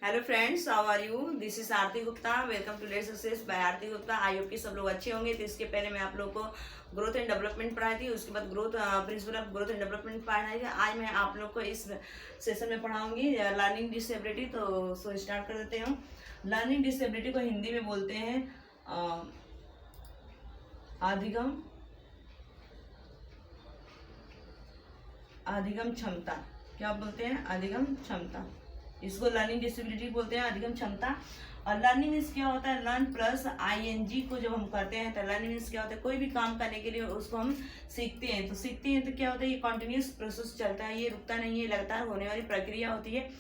Hello friends, how are you? This is Aarti Gupta. Welcome to let's success by Aarti Gupta. I hope कि सब लोग अच्छे होंगे। तो इसके पहले मैं आप लोगों को ग्रोथ एंड डेवलपमेंट पढ़ाई थी, उसके बाद principle of growth and development पढ़ाई थी। आज मैं आप लोग को इस सेशन में पढ़ाऊंगी लर्निंग डिसेबिलिटी। तो स्टार्ट कर देते हैं। लर्निंग डिसेबिलिटी को हिंदी में बोलते हैं अधिगम क्षमता। क्या बोलते हैं? अधिगम क्षमता। इसको लर्निंग डिसेबिलिटी बोलते हैं, अधिगम क्षमता। और लर्निंग मीन्स क्या होता है? लर्न प्लस आईएनजी को जब हम करते हैं तो लर्निंग मीन्स क्या होता है? कोई भी काम करने के लिए उसको हम सीखते हैं। तो क्या होता है? ये कॉन्टिन्यूस प्रोसेस चलता है, ये रुकता नहीं है, लगातार होने वाली प्रक्रिया होती है।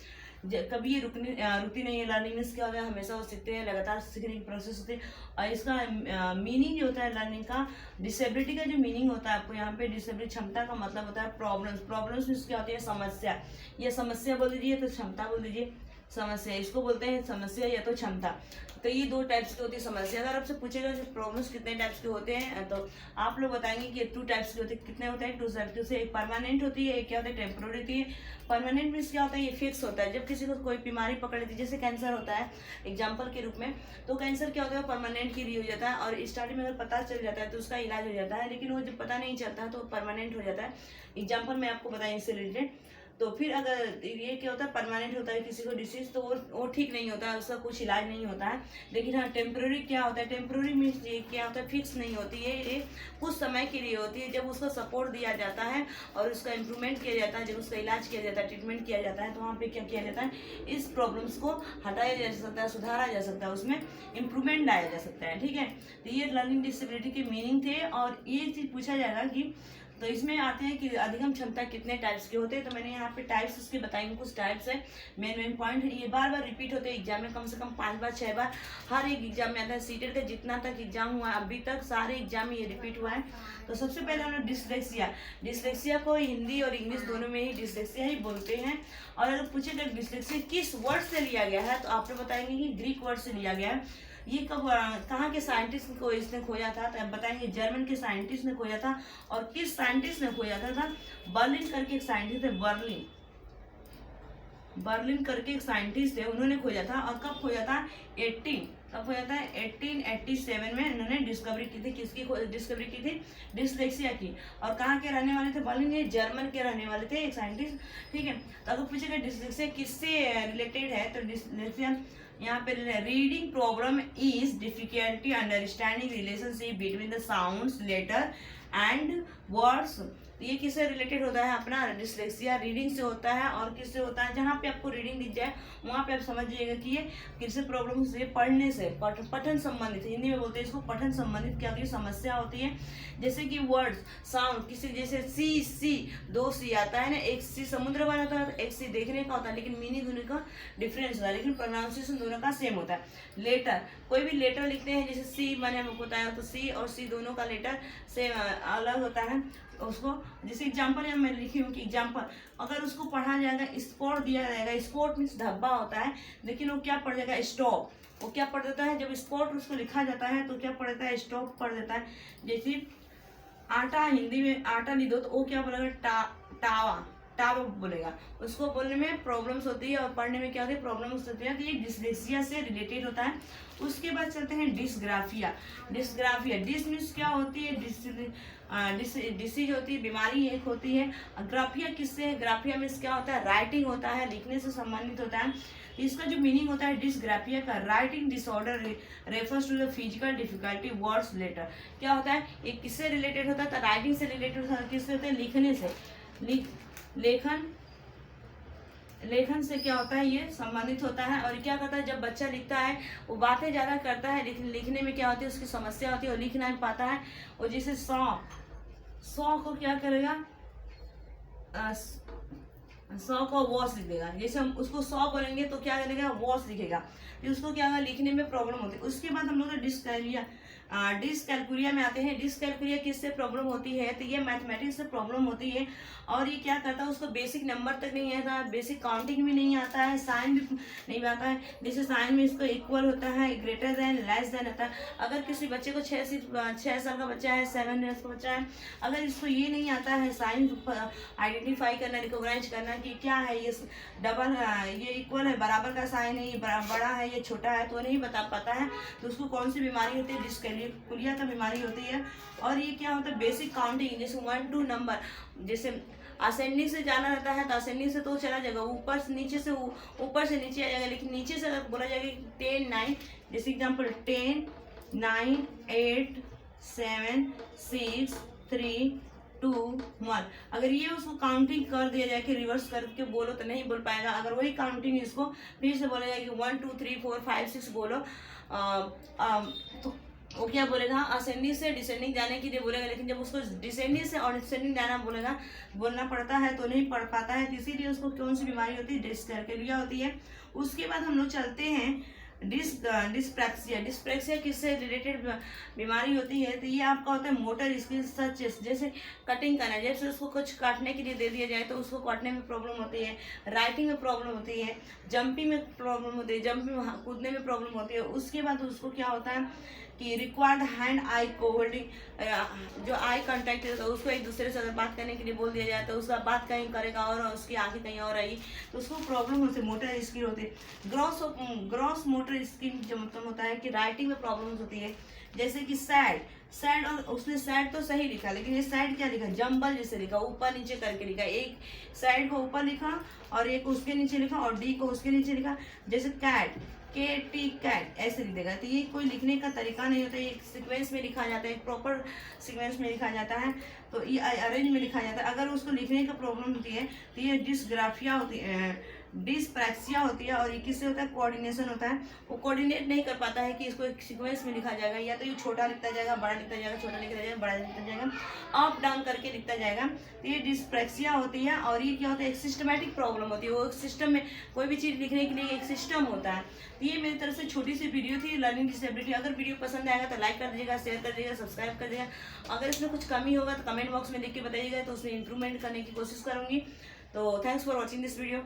कभी ये रुकती नहीं है। लर्निंग मीन्स क्या होता है? हमेशा वो सीखते हैं, लगातार सीखने की प्रोसेस होती है। और इसका मीनिंग जो होता है लर्निंग का, डिसेबिलिटी का जो मीनिंग होता है आपको यहाँ पे, डिसेबिलिटी क्षमता का मतलब होता है प्रॉब्लम्स मीन्स क्या होती है? समस्या। ये समस्या बोल दीजिए तो क्षमता बोल दीजिए। समस्या इसको बोलते हैं, समस्या या तो क्षमता। तो ये दो टाइप्स की होती है समस्या। अगर आपसे पूछेगा कि प्रॉब्लम्स कितने टाइप्स के होते हैं तो आप लोग बताएंगे कि 2 टाइप्स के होते हैं। कितने होते हैं? 2 टाइप्स से। एक परमानेंट होती है, एक क्या होता है? टेम्पोररी होती है। परमानेंट मीन्स क्या होता है? ये फिक्स होता है। जब किसी को कोई बीमारी पकड़ लेती है, जैसे कैंसर होता है एग्जाम्पल के रूप में, तो कैंसर क्या होता है? परमानेंट के लिए हो जाता है। और स्टार्टिंग में अगर पता चल जाता है तो उसका इलाज हो जाता है, लेकिन वो जब पता नहीं चलता तो परमानेंट हो जाता है। एग्जाम्पल मैं आपको बताएं इससे रिलेटेड। तो फिर अगर ये क्या होता है? परमानेंट होता है किसी को डिसीज, तो वो ठीक नहीं होता है, उसका कुछ इलाज नहीं होता है। लेकिन हाँ, टेम्प्रोरी क्या होता है? टेम्प्रोरी मीन्स ये क्या होता है? फिक्स नहीं होती है, ये कुछ समय के लिए होती है। जब उसका सपोर्ट दिया जाता है और उसका इम्प्रूवमेंट किया जाता है, जब उसका इलाज किया जाता है, ट्रीटमेंट किया जाता है, तो वहाँ पे क्या किया जाता है? इस प्रॉब्लम्स को हटाया जा सकता है, सुधारा जा सकता है, उसमें इम्प्रूवमेंट लाया जा सकता है। ठीक है, तो ये लर्निंग डिसेबिलिटी के मीनिंग थे। और ये चीज पूछा जाएगा कि तो इसमें आते हैं कि अधिगम क्षमता कितने टाइप्स के होते हैं। तो मैंने यहाँ पे टाइप्स उसके बताएंगे, कुछ टाइप्स है, मेन पॉइंट है। ये बार बार रिपीट होते हैं एग्जाम में, कम से कम 5 बार 6 बार हर एक एग्जाम में आता है। सीटेट का जितना तक एग्जाम हुआ है अभी तक, सारे एग्जाम में ये रिपीट हुआ है। तो सबसे पहले हम लोग डिस्लेक्सिया को हिंदी और इंग्लिश दोनों में ही डिस्लेक्सिया ही बोलते हैं। और अगर पूछेगा डिस्लेक्सिया किस वर्ड से लिया गया है, तो आप लोग बताएंगे कि ग्रीक वर्ड से लिया गया है। ये कब कहाँ के साइंटिस्ट को इसने खोजा था? तो आप बताएंगे जर्मन के साइंटिस्ट ने खोजा था। और किस साइंटिस्ट ने खोजा था? बर्लिन करके एक साइंटिस्ट है, बर्लिन करके एक साइंटिस्ट है, उन्होंने खोजा था। और कब खोजा था? 1887 में इन्होंने डिस्कवरी की थी। किसकी डिस्कवरी की थी? डिस्लेक्सिया की। और कहाँ के रहने वाले थे? बर्लिन, ये जर्मन के रहने वाले थे एक साइंटिस्ट। ठीक है, तो अगर पूछेगा डिस्लेक्सिया किससे रिलेटेड है, तो डिस्लेक्सिया यहाँ पे reading problem is difficulty understanding relationship between the sounds letter and words. ये किससे रिलेटेड होता है? अपना डिस्लेक्सिया रीडिंग से होता है। और किससे होता है? जहाँ पे आपको रीडिंग दी जाए वहाँ पे आप समझिएगा कि ये किससे प्रॉब्लम से, पढ़ने से, पठन संबंधित, हिंदी में बोलते हैं इसको पठन संबंधित क्या होती है? समस्या होती है। जैसे कि वर्ड्स, साउंड, किसी जैसे सी 2 सी आता है ना, एक सी समुद्र वाला होता है, एक सी देखने का होता है, लेकिन मीनिंग दोनों का डिफरेंस होता है, लेकिन प्रोनाउंसिएशन दोनों का सेम होता है। लेटर, कोई भी लेटर लिखते हैं, जैसे सी मैंने आपको बताया, तो सी और सी दोनों का लेटर से अलग होता है। उसको जैसे एग्जाम्पल मैं लिखी हूँ कि एग्जाम्पल, अगर उसको पढ़ा जाएगा, स्पॉट दिया जाएगा, स्पॉट मीन्स धब्बा होता है, लेकिन वो क्या पढ़ जाएगा? स्टॉप। वो क्या पढ़ देता है? जब स्पॉट उसको लिखा जाता है तो क्या पढ़ देता है? स्टॉप पढ़ देता है। जैसे आटा, हिंदी में आटा नहीं दो तो वो क्या बोलेगा? टावा बोलेगा। उसको बोलने में प्रॉब्लम्स होती है और पढ़ने में क्या होती है? प्रॉब्लम्स होती है। तो ये डिस्लेक्सिया से रिलेटेड होता है। उसके बाद चलते हैं डिस्ग्राफिया। डिस मीन्स क्या होती है? डिसीज होती है, बीमारी एक होती है। ग्राफिया किससे है? ग्राफिया मीन्स क्या होता है? राइटिंग होता है, लिखने से संबंधित होता है। इसका जो मीनिंग होता है डिस्ग्राफिया का, writing disorder refers to the physical difficulty words letter. क्या होता है? ये किससे रिलेटेड होता है? तो राइटिंग से रिलेटेड होता है। किससे होता है? लिखने से। लेखन से क्या होता है? ये संबंधित होता है। और क्या करता है? जब बच्चा लिखता है वो बातें ज़्यादा करता है, लेकिन लिखने में क्या होती है? उसकी समस्या होती है और लिख नहीं पाता है। और जैसे सौ को क्या करेगा? 100 को वॉश लिख देगा। जैसे हम उसको 100 बोलेंगे तो क्या करेगा? वॉश लिखेगा। फिर उसको क्या होगा? लिखने में प्रॉब्लम होती है। उसके बाद हम लोग ने डिसकैलकुलिया में आते हैं। डिसकैलकुलिया किससे प्रॉब्लम होती है, तो ये मैथमेटिक्स से प्रॉब्लम होती है। और ये क्या करता है, उसको बेसिक नंबर तक नहीं आता है, बेसिक काउंटिंग भी नहीं आता है, साइन भी नहीं आता है। जैसे साइन में इसको इक्वल होता है, ग्रेटर देन, लेस देन होता है। अगर किसी बच्चे को 6 साल का बच्चा है, 7 ईयर्स का बच्चा है, अगर इसको ये नहीं आता है साइन आइडेंटिफाई करना, रिकॉग्नाइज करना कि क्या है ये डबल, ये इक्वल है, बराबर का साइन है, ये बड़ा है, ये छोटा है, तो नहीं बता पाता है, तो उसको कौन सी बीमारी होती है, डिसकैलकुलिया का बीमारी होती है। और ये क्या होता है, बेसिक काउंटिंग, जैसे 1 2 नंबर, जैसे असेंडिंग से जाना रहता है तो असेंडिंग से तो चला जाएगा, ऊपर से नीचे आ जाएगा, लेकिन नीचे से अगर बोला जाएगा 10 9, जैसे एग्जाम्पल 10 9 8 7 6 3 2 1, अगर ये उसको काउंटिंग कर दिया जाए कि रिवर्स करके बोलो तो नहीं बोल पाएगा। अगर वही काउंटिंग इसको फिर से बोला जाए कि 1 2 3 4 5 6 बोलो, तो वो क्या बोलेगा, असेंडिंग से डिसेंडिंग जाने के लिए बोलेगा। लेकिन जब उसको डिसेंडिंग से और डिसेंडिंग जाना बोलना पड़ता है तो नहीं पढ़ पाता है, तो इसीलिए उसको कौन सी बीमारी होती है, डिसकैलकुलिया होती है। उसके बाद हम लोग चलते हैं डिस्प्रैक्सिया। डिस्प्रैक्सिया किससे रिलेटेड बीमारी होती है, तो ये आपका होता है मोटर स्किल सच, जैसे कटिंग करना है, जैसे उसको कुछ काटने के लिए दे दिया जाए तो उसको काटने में प्रॉब्लम होती है, राइटिंग में प्रॉब्लम होती है, जंपिंग में प्रॉब्लम होती है, जंपिंग में कूदने में प्रॉब्लम होती है। उसके बाद उसको क्या होता है कि रिक्वायर्ड हैंड आई कोहोल्डिंग, जो आई कांटेक्ट है तो उसको एक दूसरे से अगर बात करने के लिए बोल दिया जाए तो उसका बात कहीं करेगा और उसकी आंखें कहीं और आएगी, तो उसको प्रॉब्लम होती है, मोटर स्किल होती है। ग्रॉस मोटर स्किल जो मतलब होता है कि राइटिंग में प्रॉब्लम होती है, जैसे कि सैड और उसने सैड तो सही लिखा, लेकिन ये सैड क्या लिखा, जंबल जैसे लिखा, ऊपर नीचे करके लिखा, एक सैड को ऊपर लिखा और एक उसके नीचे लिखा और डी को उसके नीचे लिखा। जैसे कैट KT कैट ऐसे लिख देगा, तो ये कोई लिखने का तरीका नहीं होता है, एक सीक्वेंस में लिखा जाता है, एक प्रॉपर सीक्वेंस में लिखा जाता है, तो ये अरेंज में लिखा जाता है। अगर उसको लिखने का प्रॉब्लम होती है तो ये डिसग्राफिया होती है, डिस्प्रैक्सिया होती है। और ये किससे होता है, कोऑर्डिनेशन होता है, वो कोऑर्डिनेट नहीं कर पाता है कि इसको एक सीक्वेंस में लिखा जाएगा, या तो ये छोटा लिखता जाएगा, बड़ा लिखता जाएगा, छोटा लिखता जाएगा, बड़ा लिखता जाएगा, अप डाउन करके लिखता जाएगा, तो ये डिस्प्रैक्सिया होती है। और ये क्या होता है, एक सिस्टमैटिक प्रॉब्लम होती है, वो एक सिस्टम में कोई भी चीज़ लिखने के लिए एक सिस्टम होता है। तो ये मेरी तरफ से छोटी सी वीडियो थी लर्निंग डिसेबिलिटी। अगर वीडियो पसंद आएगा तो लाइक कर दीजिएगा, शेयर कर दीजिएगा, सब्सक्राइब कर दीजिएगा। अगर इसमें कुछ कमी होगा तो कमेंट बॉक्स में लिख के बताइएगा, तो उसमें इंप्रूवमेंट करने की कोशिश करूँगी। तो thanks for watching this video.